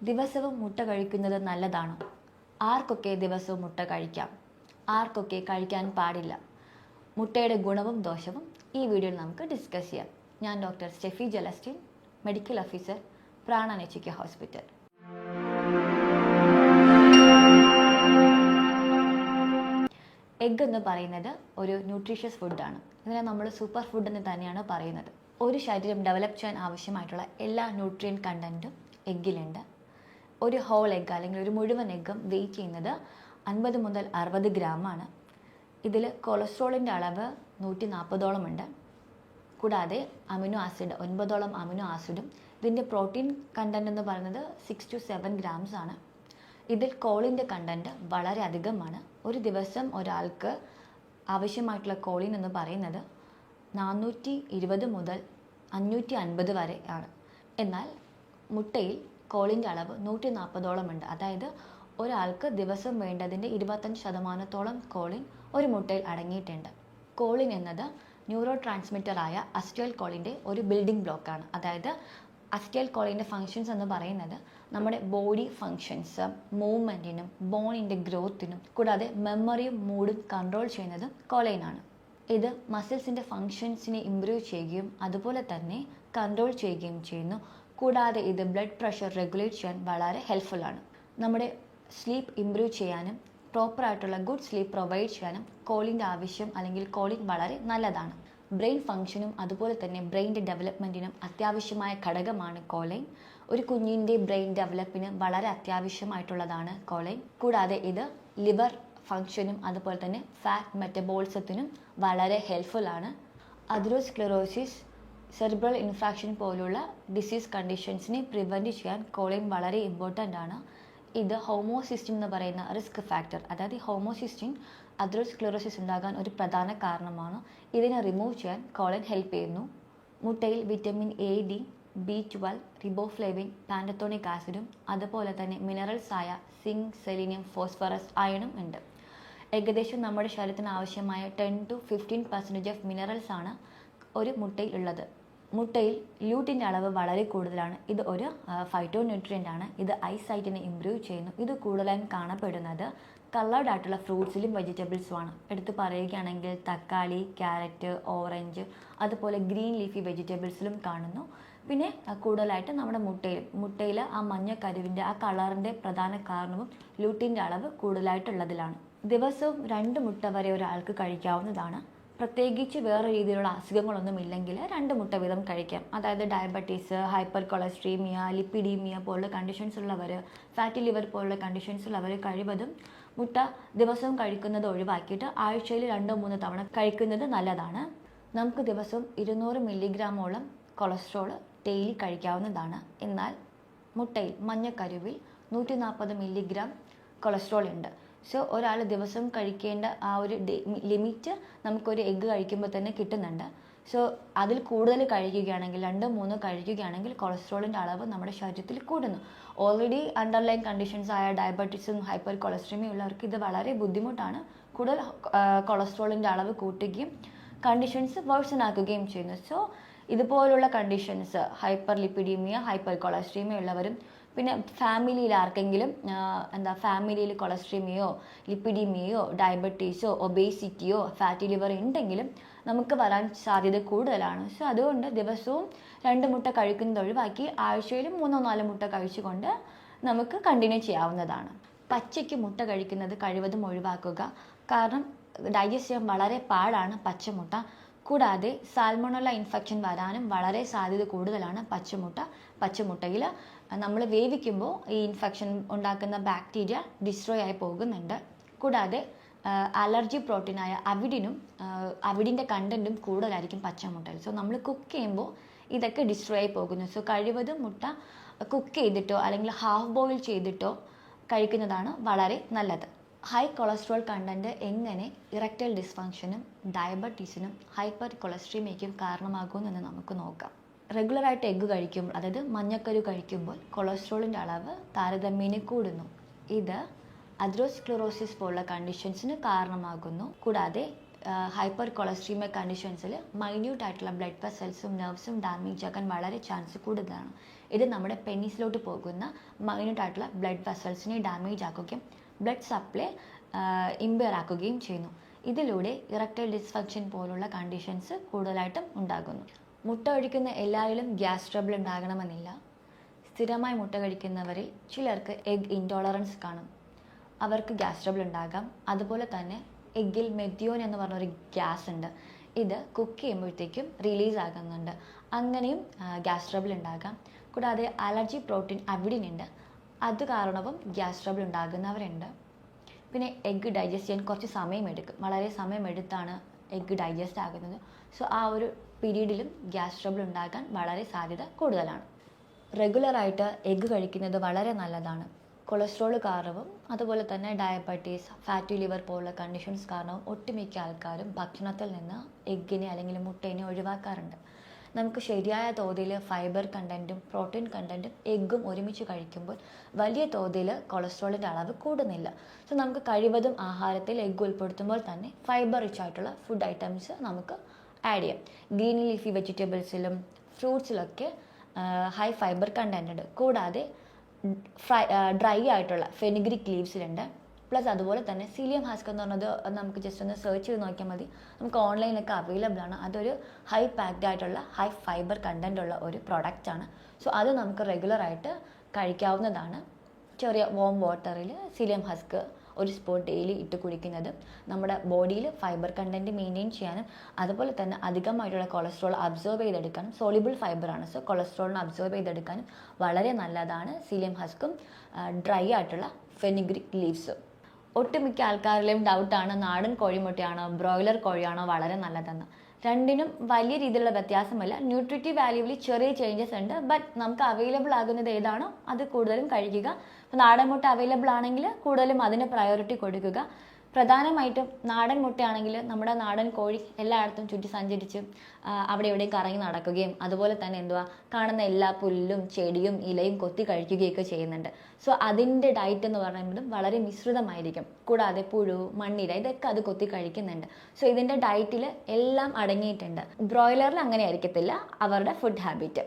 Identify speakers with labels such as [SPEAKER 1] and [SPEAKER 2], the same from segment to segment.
[SPEAKER 1] ദിവസവും മുട്ട കഴിക്കുന്നത് നല്ലതാണോ? ആർക്കൊക്കെ ദിവസവും മുട്ട കഴിക്കാം? ആർക്കൊക്കെ കഴിക്കാൻ പാടില്ല? മുട്ടയുടെ ഗുണവും ദോഷവും ഈ വീഡിയോയിൽ നമുക്ക് ഡിസ്കസ് ചെയ്യാം. ഞാൻ doctor Steffi Jelestin, medical officer, പ്രാണനച്ചിക്ക ഹോസ്പിറ്റൽ. എഗ് എന്ന് പറയുന്നത് ഒരു ന്യൂട്രീഷ്യസ് ഫുഡാണ്. ഇതിനെ നമ്മൾ സൂപ്പർ ഫുഡ് എന്ന് തന്നെയാണ് പറയുന്നത്. ഒരു ശരീരം ഡെവലപ്പ് ചെയ്യാൻ ആവശ്യമായിട്ടുള്ള എല്ലാ ന്യൂട്രിയൻ കണ്ടൻറ്റും എഗ്ഗിലുണ്ട്. ഒരു ഹോൾ എഗ്ഗ് അല്ലെങ്കിൽ ഒരു മുഴുവൻ എഗ്ഗും വെയിറ്റ് ചെയ്യുന്നത് 50 മുതൽ 60 ഗ്രാമാണ്. ഇതിൽ കൊളസ്ട്രോളിൻ്റെ അളവ് 140ഓളം ഉണ്ട്. കൂടാതെ അമിനോ ആസിഡ് 9ഓളം അമിനോ ആസിഡും ഇതിൻ്റെ പ്രോട്ടീൻ കണ്ടൻറ്റ് എന്ന് പറയുന്നത് 6 to 7 grams ആണ്. ഇതിൽ കോളിൻ്റെ കണ്ടൻറ്റ് വളരെ അധികമാണ്. ഒരു ദിവസം ഒരാൾക്ക് ആവശ്യമായിട്ടുള്ള കോളിൻ എന്ന് പറയുന്നത് 420 മുതൽ 550 വരെ ആണ്. എന്നാൽ മുട്ടയിൽ കോളിൻ്റെ അളവ് 140ഓളം ഉണ്ട്. അതായത് ഒരാൾക്ക് ദിവസം വേണ്ടതിൻ്റെ 25% കോളിൻ ഒരു മുട്ടയിൽ അടങ്ങിയിട്ടുണ്ട്. കോളിൻ എന്നത് ന്യൂറോ ട്രാൻസ്മിറ്ററായ അസിറ്റൈൽ കോളിൻ്റെ ഒരു ബിൽഡിംഗ് ബ്ലോക്കാണ്. അതായത് അസിറ്റൈൽ കോളിൻ്റെ ഫങ്ഷൻസ് എന്ന് പറയുന്നത് നമ്മുടെ ബോഡി ഫങ്ഷൻസ്, മൂവ്മെൻറ്റിനും ബോണിൻ്റെ ഗ്രോത്തിനും കൂടാതെ മെമ്മറിയും മൂഡും കൺട്രോൾ ചെയ്യുന്നതും കോലൈനാണ്. ഇത് മസിൽസിൻ്റെ ഫങ്ഷൻസിനെ ഇംപ്രൂവ് ചെയ്യുകയും അതുപോലെ തന്നെ കൺട്രോൾ ചെയ്യുകയും ചെയ്യുന്നു. കൂടാതെ ഇത് ബ്ലഡ് പ്രഷർ റെഗുലേറ്റ് ചെയ്യാൻ വളരെ ഹെൽപ്ഫുള്ളാണ്. നമ്മുടെ സ്ലീപ്പ് ഇംപ്രൂവ് ചെയ്യാനും പ്രോപ്പറായിട്ടുള്ള ഗുഡ് സ്ലീപ്പ് പ്രൊവൈഡ് ചെയ്യാനും കോളിൻ്റെ ആവശ്യം അല്ലെങ്കിൽ കോളിൻ വളരെ നല്ലതാണ്. ബ്രെയിൻ ഫങ്ഷനും അതുപോലെ തന്നെ ബ്രെയിൻ്റെ ഡെവലപ്മെൻറ്റിനും അത്യാവശ്യമായ ഘടകമാണ് കോലൈൻ. ഒരു കുഞ്ഞിൻ്റെ ബ്രെയിൻ ഡെവലപ്പിന് വളരെ അത്യാവശ്യമായിട്ടുള്ളതാണ് കോലൈൻ. കൂടാതെ ഇത് ലിവർ ഫങ്ഷനും അതുപോലെ തന്നെ ഫാറ്റ് മെറ്റബോളിസത്തിനും വളരെ ഹെൽപ്ഫുള്ളാണ്. അതിറോസ്ക്ലെറോസിസ്, സെറിബ്രൽ ഇൻഫ്രാക്ഷൻ പോലുള്ള ഡിസീസ് കണ്ടീഷൻസിനെ പ്രിവെൻറ്റ് ചെയ്യാൻ കോലൈൻ വളരെ ഇമ്പോർട്ടൻ്റ് ആണ്. ഇത് ഹോമോസിസ്റ്റിൻ എന്ന് പറയുന്ന റിസ്ക് ഫാക്ടർ, അതായത് ഹോമോസിസ്റ്റിൻ അതിറോസ്ക്ലെറോസിസ് ഉണ്ടാകാൻ ഒരു പ്രധാന കാരണമാണ്. ഇതിനെ റിമൂവ് ചെയ്യാൻ കോലൈൻ ഹെൽപ്പ് ചെയ്യുന്നു. മുട്ടയിൽ vitamin A, D, B12, riboflavin, pantothenic ആസിഡും അതുപോലെ തന്നെ മിനറൽസ് ആയ സിങ്ക്, സെലീനിയം, ഫോസ്ഫറസ്, അയണും ഉണ്ട്. ഏകദേശം നമ്മുടെ ശരീരത്തിന് ആവശ്യമായ 10 to 15% ഓഫ് മിനറൽസ് ആണ് ഒരു മുട്ടയിൽ ഉള്ളത്. മുട്ടയിൽ ല്യൂട്ടിൻ്റെ അളവ് വളരെ കൂടുതലാണ്. ഇത് ഒരു ഫൈറ്റോ ന്യൂട്രിയൻ്റ് ആണ്. ഇത് ഐസൈറ്റിനെ ഇംപ്രൂവ് ചെയ്യുന്നു. ഇത് കൂടുതലായും കാണപ്പെടുന്നത് കളേർഡ് ആയിട്ടുള്ള ഫ്രൂട്ട്സിലും വെജിറ്റബിൾസുമാണ്. എടുത്ത് പറയുകയാണെങ്കിൽ തക്കാളി, ക്യാരറ്റ്, ഓറഞ്ച്, അതുപോലെ ഗ്രീൻ ലീഫി വെജിറ്റബിൾസിലും കാണുന്നു. പിന്നെ കൂടുതലായിട്ട് നമ്മുടെ മുട്ടയിൽ ആ മഞ്ഞക്കരുവിൻ്റെ ആ കളറിൻ്റെ പ്രധാന കാരണവും ല്യൂട്ടിൻ്റെ അളവ് കൂടുതലായിട്ടുള്ളതിലാണ്. ദിവസവും 2 മുട്ട വരെ ഒരാൾക്ക് കഴിക്കാവുന്നതാണ്. പ്രത്യേകിച്ച് വേറെ രീതിയിലുള്ള അസുഖങ്ങളൊന്നും ഇല്ലെങ്കിൽ 2 മുട്ട വീതം കഴിക്കാം. അതായത് ഡയബറ്റീസ്, ഹൈപ്പർ കൊളസ്ട്രീമിയ, ലിപ്പിഡീമിയ പോലുള്ള കണ്ടീഷൻസ് ഉള്ളവർ, ഫാറ്റി ലിവർ പോലുള്ള കണ്ടീഷൻസ് ഉള്ളവർ കഴിവതും മുട്ട ദിവസവും കഴിക്കുന്നത് ഒഴിവാക്കിയിട്ട് ആഴ്ചയിൽ 2-3 തവണ കഴിക്കുന്നത് നല്ലതാണ്. നമുക്ക് ദിവസവും 200 മില്ലിഗ്രാമോളം കൊളസ്ട്രോൾ ഡെയിലി കഴിക്കാവുന്നതാണ്. എന്നാൽ മുട്ടയിൽ മഞ്ഞക്കരുവിൽ 140 മില്ലിഗ്രാം കൊളസ്ട്രോൾ ഉണ്ട്. സോ ഒരാൾ ദിവസം കഴിക്കേണ്ട ആ ഒരു ലിമിറ്റ് നമുക്കൊരു എഗ്ഗ് കഴിക്കുമ്പോൾ തന്നെ കിട്ടുന്നുണ്ട്. സോ അതിൽ കൂടുതൽ കഴിക്കുകയാണെങ്കിൽ 2-3 കഴിക്കുകയാണെങ്കിൽ കൊളസ്ട്രോളിൻ്റെ അളവ് നമ്മുടെ ശരീരത്തിൽ കൂടുന്നു. ഓൾറെഡി അണ്ടർലൈൻ കണ്ടീഷൻസ് ആയ ഡയബറ്റീസും ഹൈപ്പർ കൊളസ്ട്രീമിയും ഉള്ളവർക്ക് ഇത് വളരെ ബുദ്ധിമുട്ടാണ്. കൂടുതൽ കൊളസ്ട്രോളിൻ്റെ അളവ് കൂട്ടുകയും കണ്ടീഷൻസ് വേഴ്സൺ ആക്കുകയും ചെയ്യുന്നു. സോ ഇതുപോലുള്ള കണ്ടീഷൻസ്, ഹൈപ്പർ ലിപ്പിഡീമിയ, ഹൈപ്പർ കൊളസ്ട്രീമിയ ഉള്ളവരും പിന്നെ ഫാമിലിയിൽ ആർക്കെങ്കിലും ഫാമിലിയിൽ കൊളസ്ട്രീമിയോ ലിപ്പിഡീമിയയോ ഡയബറ്റീസോ ഒബേസിറ്റിയോ ഫാറ്റി ലിവർ ഉണ്ടെങ്കിലും നമുക്ക് വരാൻ സാധ്യത കൂടുതലാണ്. സോ അതുകൊണ്ട് ദിവസവും 2 മുട്ട കഴിക്കുന്നത് ഒഴിവാക്കി ആഴ്ചയിൽ 3-4 മുട്ട കഴിച്ചുകൊണ്ട് നമുക്ക് കണ്ടിന്യൂ ചെയ്യാവുന്നതാണ്. പച്ചയ്ക്ക് മുട്ട കഴിക്കുന്നത് കഴിവതും ഒഴിവാക്കുക. കാരണം ഡൈജസ്റ്റ് ചെയ്യാൻ വളരെ പാടാണ് പച്ചമുട്ട. കൂടാതെ സാൽമണല്ല ഇൻഫെക്ഷൻ വരാനും വളരെ സാധ്യത കൂടുതലാണ് പച്ചമുട്ടയിൽ. നമ്മൾ വേവിക്കുമ്പോൾ ഈ ഇൻഫെക്ഷൻ ഉണ്ടാക്കുന്ന ബാക്ടീരിയ ഡിസ്ട്രോയ് ആയി പോകുന്നുണ്ട്. കൂടാതെ അലർജി പ്രോട്ടീനായ അവിഡിൻ്റെ കണ്ടൻറ്റും കൂടുതലായിരിക്കും പച്ചമുട്ടയിൽ. സോ നമ്മൾ കുക്ക് ചെയ്യുമ്പോൾ ഇതൊക്കെ ഡിസ്ട്രോയ് ആയി പോകുന്നു. സോ കഴിവതും മുട്ട കുക്ക് ചെയ്തിട്ടോ അല്ലെങ്കിൽ ഹാഫ് ബോയിൽ ചെയ്തിട്ടോ കഴിക്കുന്നതാണ് വളരെ നല്ലത്. ഹൈ കൊളസ്ട്രോൾ കണ്ടൻറ്റ് എങ്ങനെ ഇറക്ടൈൽ ഡിസ്ഫങ്ഷനും ഡയബറ്റീസിനും ഹൈപ്പർ കൊളസ്ട്രീമിയയ്ക്കും കാരണമാകുമെന്ന് നമുക്ക് നോക്കാം. റെഗുലറായിട്ട് എഗ്ഗ് കഴിക്കുമ്പോൾ, അതായത് മഞ്ഞക്കരു കഴിക്കുമ്പോൾ കൊളസ്ട്രോളിൻ്റെ അളവ് താരതമ്യേന കൂടുന്നു. ഇത് അതിറോസ്ക്ലെറോസിസ് പോലുള്ള കണ്ടീഷൻസിന് കാരണമാകുന്നു. കൂടാതെ ഹൈപ്പർ കൊളസ്ട്രീമിയ കണ്ടീഷൻസിൽ മൈന്യൂട്ട് ആയിട്ടുള്ള ബ്ലഡ് വെസൽസും നെർവ്സും ഡാമേജ് ആക്കാൻ വളരെ ചാൻസ് കൂടുതലാണ്. ഇത് നമ്മുടെ പെന്നീസിലോട്ട് പോകുന്ന മൈന്യൂട്ടായിട്ടുള്ള ബ്ലഡ് വെസൽസിനെ ഡാമേജ് ആക്കുകയും ബ്ലഡ് സപ്ലൈ ഇമ്പയർ ആക്കുകയും ചെയ്യുന്നു. ഇതിലൂടെ ഇറക്ടൈൽ ഡിസ്ഫങ്ഷൻ പോലുള്ള കണ്ടീഷൻസ് കൂടുതലായിട്ടും ഉണ്ടാകുന്നു. മുട്ട കഴിക്കുന്ന എല്ലാവരിലും ഗ്യാസ് ട്രബിൾ ഉണ്ടാകണമെന്നില്ല. സ്ഥിരമായി മുട്ട കഴിക്കുന്നവരിൽ ചിലർക്ക് എഗ് ഇൻടോളറൻസ് കാണും. അവർക്ക് ഗ്യാസ് ട്രബിൾ ഉണ്ടാകാം. അതുപോലെ തന്നെ എഗ്ഗിൽ മെത്തിയോൻ എന്ന് പറഞ്ഞൊരു ഗ്യാസ് ഉണ്ട്. ഇത് കുക്ക് ചെയ്യുമ്പോഴത്തേക്കും റിലീസ് ആകുന്നുണ്ട്. അങ്ങനെയും ഗ്യാസ് ട്രബിൾ ഉണ്ടാകാം. കൂടാതെ അലർജി പ്രോട്ടീൻ അവിഡിൻ ഉണ്ട്. അത് കാരണവും ഗ്യാസ് ട്രബിൾ ഉണ്ടാകുന്നവരുണ്ട്. പിന്നെ എഗ്ഗ് ഡൈജസ്റ്റ് ചെയ്യാൻ കുറച്ച് സമയമെടുക്കും. വളരെ സമയമെടുത്താണ് എഗ്ഗ് ഡൈജസ്റ്റ് ആകുന്നത്. സോ ആ ഒരു പീരീഡിലും ഗ്യാസ് ട്രബിൾ ഉണ്ടാകാൻ വളരെ സാധ്യത കൂടുതലാണ്. റെഗുലറായിട്ട് എഗ്ഗ് കഴിക്കുന്നത് വളരെ നല്ലതാണ്. കൊളസ്ട്രോൾ കാരണവും അതുപോലെ തന്നെ ഡയബറ്റീസ്, ഫാറ്റി ലിവർ പോലുള്ള കണ്ടീഷൻസ് കാരണവും ഒട്ടുമിക്ക ആൾക്കാരും ഭക്ഷണത്തിൽ നിന്ന് എഗ്ഗിനെ അല്ലെങ്കിൽ മുട്ടേനെ ഒഴിവാക്കാറുണ്ട്. നമുക്ക് ശരിയായ തോതിൽ ഫൈബർ കണ്ടൻറ്റും പ്രോട്ടീൻ കണ്ടൻറ്റും എഗ്ഗും ഒരുമിച്ച് കഴിക്കുമ്പോൾ വലിയ തോതിൽ കൊളസ്ട്രോളിൻ്റെ അളവ് കൂടുന്നില്ല. സോ നമുക്ക് കഴിവതും ആഹാരത്തിൽ എഗ്ഗ് ഉൾപ്പെടുത്തുമ്പോൾ തന്നെ ഫൈബർ റിച്ച് ആയിട്ടുള്ള ഫുഡ് ഐറ്റംസ് നമുക്ക് ആഡ് ചെയ്യാം. ഗ്രീൻ ലീഫി വെജിറ്റബിൾസിലും ഫ്രൂട്ട്സിലൊക്കെ ഹൈ ഫൈബർ കണ്ടൻറ്റ് ഉണ്ട്. കൂടാതെ ഡ്രൈ ആയിട്ടുള്ള ഫെനിഗ്രിക് ലീവ്സിലുണ്ട്. പ്ലസ് അതുപോലെ തന്നെ സീലിയം ഹസ്ക് എന്ന് പറഞ്ഞത് നമുക്ക് ജസ്റ്റ് ഒന്ന് സെർച്ച് ചെയ്ത് നോക്കിയാൽ മതി. നമുക്ക് ഓൺലൈനിലൊക്കെ അവൈലബിൾ ആണ്. അതൊരു ഹൈ പാക്ഡ് ആയിട്ടുള്ള ഹൈ ഫൈബർ കണ്ടൻ്റ് ഉള്ള ഒരു പ്രോഡക്റ്റ് ആണ്. സോ അത് നമുക്ക് റെഗുലറായിട്ട് കഴിക്കാവുന്നതാണ്. ചെറിയ വോം വാട്ടറിൽ സീലിയം ഹസ്ക് ഒരു സ്പൂൺ ഡെയിലി ഇട്ട് കുടിക്കുന്നത് നമ്മുടെ ബോഡിയിൽ ഫൈബർ കണ്ടൻറ്റ് മെയിൻറ്റെയിൻ ചെയ്യാനും അതുപോലെ തന്നെ അധികമായിട്ടുള്ള കൊളസ്ട്രോൾ അബ്സോർബ് ചെയ്തെടുക്കാനും, സോളിബിൾ ഫൈബറാണ്, സോ കൊളസ്ട്രോളിനെ അബ്സോർബ് ചെയ്തെടുക്കാനും വളരെ നല്ലതാണ് സീലിയം ഹസ്കും ഡ്രൈ ആയിട്ടുള്ള ഫെനിഗ്രിക് ലീവ്സും. ഒട്ടുമിക്ക ആൾക്കാരിലെയും ഡൗട്ടാണ് നാടൻ കോഴിമുട്ടയാണോ ബ്രോയിലർ കോഴിയാണോ വളരെ നല്ലതെന്ന്. രണ്ടിനും വലിയ രീതിയിലുള്ള വ്യത്യാസമല്ല. ന്യൂട്രിറ്റീവ് വാല്യൂവിൽ ചെറിയ ചേഞ്ചസ് ഉണ്ട്. ബട്ട് നമുക്ക് അവൈലബിൾ ആകുന്നത് ഏതാണോ അത് കൂടുതലും കഴിക്കുക. അപ്പോൾ നാടൻ മുട്ട അവൈലബിൾ ആണെങ്കിൽ കൂടുതലും അതിന് പ്രയോറിറ്റി കൊടുക്കുക. പ്രധാനമായിട്ടും നാടൻ മുട്ടയാണെങ്കിൽ നമ്മുടെ നാടൻ കോഴി എല്ലായിടത്തും ചുറ്റി സഞ്ചരിച്ച് അവിടെ എവിടെയും കറങ്ങി നടക്കുകയും അതുപോലെ തന്നെ കാണുന്ന എല്ലാ പുല്ലും ചെടിയും ഇലയും കൊത്തി കഴിക്കുകയൊക്കെ ചെയ്യുന്നുണ്ട്. സോ അതിൻ്റെ ഡയറ്റ് എന്ന് പറയുന്നതും വളരെ മിശ്രിതമായിരിക്കും. കൂടാതെ പുഴു, മണ്ണിര ഇതൊക്കെ അത് കൊത്തി കഴിക്കുന്നുണ്ട്. സോ ഇതിൻ്റെ ഡയറ്റിൽ എല്ലാം അടങ്ങിയിട്ടുണ്ട്. ബ്രോയിലറിൽ അങ്ങനെ ആയിരിക്കത്തില്ല അവരുടെ ഫുഡ് ഹാബിറ്റ്.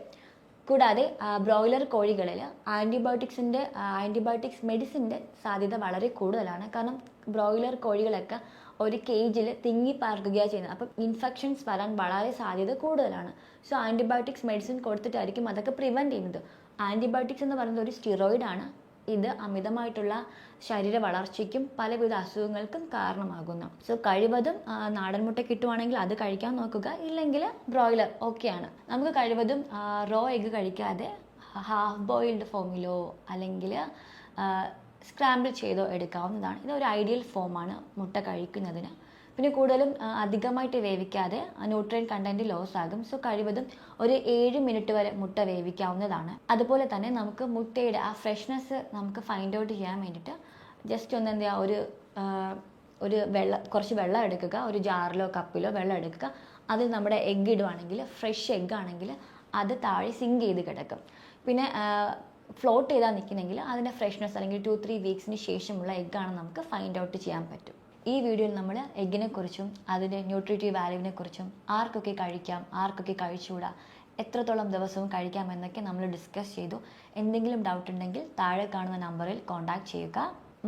[SPEAKER 1] കൂടാതെ ബ്രോയിലർ കോഴികളിൽ ആൻറ്റിബയോട്ടിക്സ് മെഡിസിൻ്റെ സാധ്യത വളരെ കൂടുതലാണ്. കാരണം ബ്രോയിലർ കോഴികളൊക്കെ ഒരു കേജിൽ തിങ്ങി പാർക്കുകയാണ് ചെയ്യുന്നത്. അപ്പം ഇൻഫെക്ഷൻസ് വരാൻ വളരെ സാധ്യത കൂടുതലാണ്. സോ ആൻറ്റിബയോട്ടിക്സ് മെഡിസിൻ കൊടുത്തിട്ടായിരിക്കും അതൊക്കെ പ്രിവെൻറ്റ് ചെയ്യുന്നത്. ആൻറ്റിബയോട്ടിക്സ് എന്ന് പറയുന്നത് ഒരു സ്റ്റിറോയിഡാണ്. ഇത് അമിതമായിട്ടുള്ള ശരീര വളർച്ചയ്ക്കും പലവിധ അസുഖങ്ങൾക്കും കാരണമാകുന്നു. സോ കഴിവതും നാടൻ മുട്ട കിട്ടുവാണെങ്കിൽ അത് കഴിക്കാൻ നോക്കുക. ഇല്ലെങ്കിൽ ബ്രോയിലർ ഓക്കെയാണ്. നമുക്ക് കഴിവതും റോ എഗ്ഗ് കഴിക്കാതെ ഹാഫ് ബോയിൽഡ് ഫോമിലോ അല്ലെങ്കിൽ സ്ക്രാമ്പിൾ ചെയ്തോ എടുക്കാവുന്നതാണ്. ഇതൊരു ഐഡിയൽ ഫോമാണ് മുട്ട കഴിക്കുന്നതിന്. പിന്നെ കൂടുതലും അധികമായിട്ട് വേവിക്കാതെ ന്യൂട്രിയൻ കണ്ടൻറ്റ് ലോസ് ആകും. സോ കഴിവതും ഒരു 7 മിനിറ്റ് വരെ മുട്ട വേവിക്കാവുന്നതാണ്. അതുപോലെ തന്നെ നമുക്ക് മുട്ടയുടെ ആ ഫ്രഷ്നെസ് നമുക്ക് ഫൈൻഡ് ഔട്ട് ചെയ്യാൻ വേണ്ടിയിട്ട് ജസ്റ്റ് ഒന്ന് കുറച്ച് വെള്ളം എടുക്കുക. ഒരു ജാറിലോ കപ്പിലോ വെള്ളം എടുക്കുക. അതിൽ നമ്മുടെ എഗ്ഗ് ഇടുവാണെങ്കിൽ ഫ്രഷ് എഗ്ഗ് ആണെങ്കിൽ അത് താഴെ സിങ്ക് ചെയ്ത് കിടക്കും. പിന്നെ ഫ്ലോട്ട് ചെയ്താൽ നിൽക്കുന്നെങ്കിൽ അതിൻ്റെ ഫ്രഷ്നെസ് അല്ലെങ്കിൽ 2-3 വീക്സിന് ശേഷമുള്ള എഗ്ഗാണ് നമുക്ക് ഫൈൻഡ് ഔട്ട് ചെയ്യാൻ പറ്റും. ഈ വീഡിയോയിൽ നമ്മൾ എഗ്ഗിനെ കുറിച്ചും അതിൻ്റെ ന്യൂട്രിറ്റീവ് വാല്യൂവിനെ കുറിച്ചും ആർക്കൊക്കെ കഴിക്കാം, ആർക്കൊക്കെ കഴിച്ചുകൂടാ, എത്രത്തോളം ദിവസവും കഴിക്കാമെന്നൊക്കെ നമ്മൾ ഡിസ്കസ് ചെയ്തു. എന്തെങ്കിലും ഡൗട്ട് ഉണ്ടെങ്കിൽ താഴെ കാണുന്ന നമ്പറിൽ കോൺടാക്ട് ചെയ്യുക.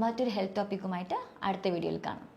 [SPEAKER 1] മറ്റൊരു ഹെൽത്ത് ടോപ്പിക്കുമായിട്ട് അടുത്ത വീഡിയോയിൽ കാണാം.